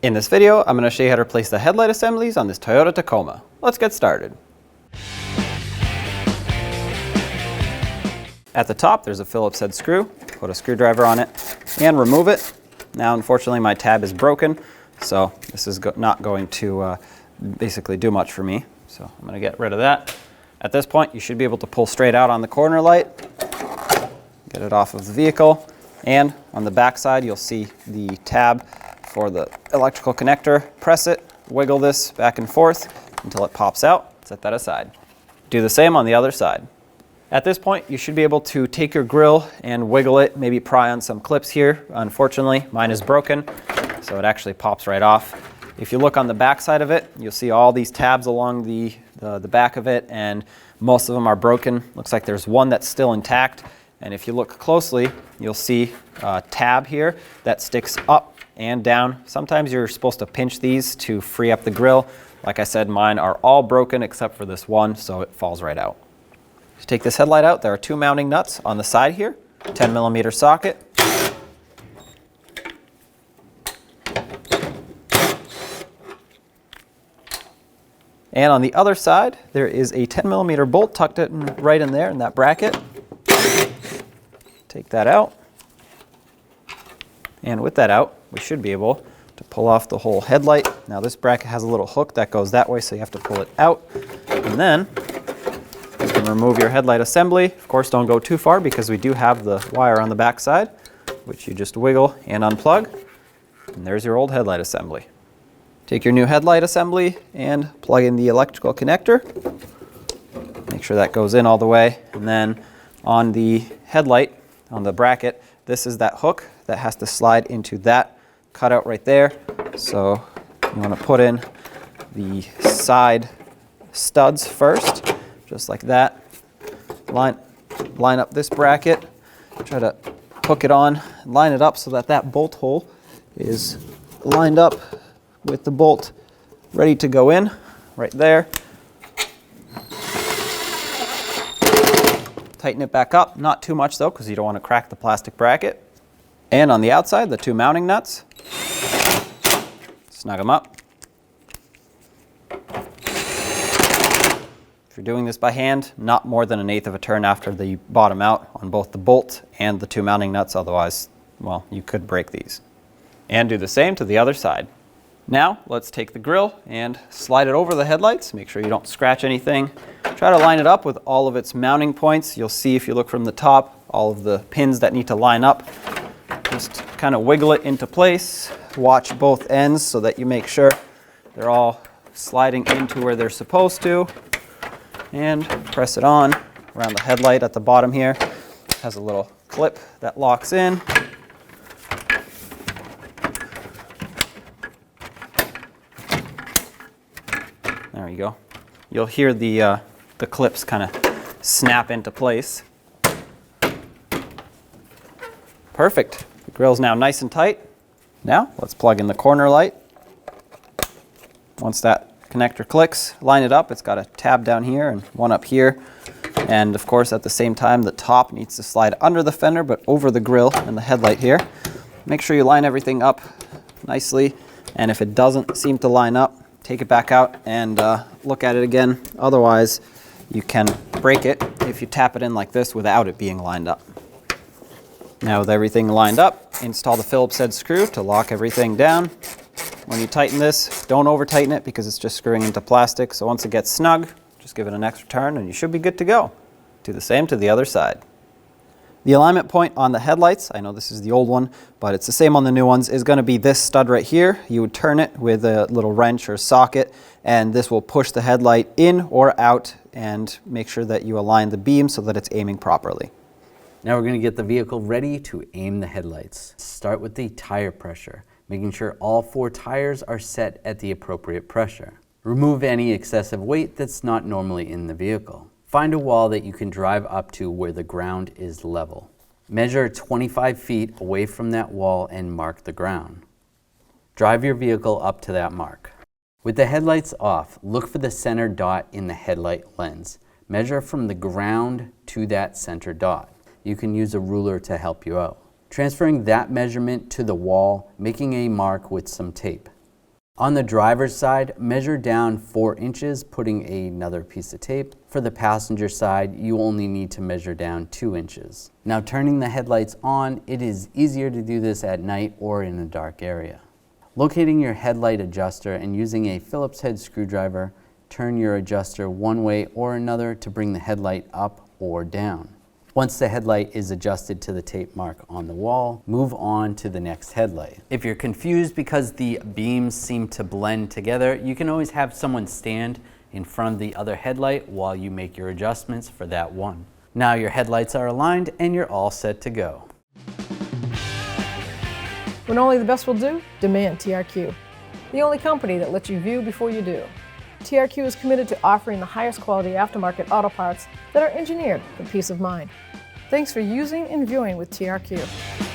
In this video, I'm going to show you how to replace the headlight assemblies on this Toyota Tacoma. Let's get started. At the top, there's a Phillips head screw. Put a screwdriver on it and remove it. Now, unfortunately, my tab is broken, so this is not going to basically do much for me. So I'm going to get rid of that. At this point, you should be able to pull straight out on the corner light, get it off of the vehicle, and on the back side, you'll see the tab for the electrical connector. Press it, wiggle this back and forth until it pops out. Set that aside. Do the same on the other side. At this point, you should be able to take your grill and wiggle it, maybe pry on some clips here. Unfortunately, mine is broken, so it actually pops right off. If you look on the back side of it, you'll see all these tabs along the back of it, and most of them are broken. Looks like there's one that's still intact, and if you look closely, you'll see a tab here that sticks up and down. Sometimes you're supposed to pinch these to free up the grill. Like I said, mine are all broken except for this one, so it falls right out. To take this headlight out, there are two mounting nuts on the side here, 10mm socket. And on the other side, there is a 10mm bolt tucked right in there in that bracket. Take that out. And with that out, we should be able to pull off the whole headlight. Now this bracket has a little hook that goes that way, so you have to pull it out. And then you can remove your headlight assembly. Of course, don't go too far because we do have the wire on the back side, which you just wiggle and unplug. And there's your old headlight assembly. Take your new headlight assembly and plug in the electrical connector. Make sure that goes in all the way. And then on the headlight, on the bracket, this is that hook that has to slide into that cutout right there. So you want to put in the side studs first, just like that. Line up this bracket, try to hook it on, line it up so that that bolt hole is lined up with the bolt ready to go in right there. Tighten it back up, not too much though, because you don't want to crack the plastic bracket. And on the outside, the two mounting nuts, snug them up. If you're doing this by hand, not more than 1/8 of a turn after the bottom out on both the bolt and the two mounting nuts, otherwise, well, you could break these. And do the same to the other side. Now, let's take the grill and slide it over the headlights. Make sure you don't scratch anything. Try to line it up with all of its mounting points. You'll see if you look from the top, all of the pins that need to line up. Just kind of wiggle it into place. Watch both ends so that you make sure they're all sliding into where they're supposed to. And press it on around the headlight at the bottom here. It has a little clip that locks in. There you go. You'll hear the clips kind of snap into place. Perfect. The grill's now nice and tight. Now let's plug in the corner light. Once that connector clicks, line it up. It's got a tab down here and one up here. And of course, at the same time, the top needs to slide under the fender but over the grill and the headlight here. Make sure you line everything up nicely. And if it doesn't seem to line up, take it back out and look at it again. Otherwise, you can break it if you tap it in like this without it being lined up. Now with everything lined up, install the Phillips head screw to lock everything down. When you tighten this, don't over tighten it because it's just screwing into plastic. So once it gets snug, just give it an extra turn and you should be good to go. Do the same to the other side. The alignment point on the headlights, I know this is the old one, but it's the same on the new ones, is going to be this stud right here. You would turn it with a little wrench or socket, and this will push the headlight in or out and make sure that you align the beam so that it's aiming properly. Now we're going to get the vehicle ready to aim the headlights. Start with the tire pressure, making sure all 4 tires are set at the appropriate pressure. Remove any excessive weight that's not normally in the vehicle. Find a wall that you can drive up to where the ground is level. Measure 25 feet away from that wall and mark the ground. Drive your vehicle up to that mark. With the headlights off, look for the center dot in the headlight lens. Measure from the ground to that center dot. You can use a ruler to help you out. Transferring that measurement to the wall, making a mark with some tape. On the driver's side, measure down 4 inches, putting another piece of tape. For the passenger side, you only need to measure down 2 inches. Now turning the headlights on, it is easier to do this at night or in a dark area. Locating your headlight adjuster and using a Phillips head screwdriver, turn your adjuster one way or another to bring the headlight up or down. Once the headlight is adjusted to the tape mark on the wall, move on to the next headlight. If you're confused because the beams seem to blend together, you can always have someone stand in front of the other headlight while you make your adjustments for that one. Now your headlights are aligned and you're all set to go. When only the best will do, demand TRQ. The only company that lets you view before you do. TRQ is committed to offering the highest quality aftermarket auto parts that are engineered for peace of mind. Thanks for using and viewing with TRQ.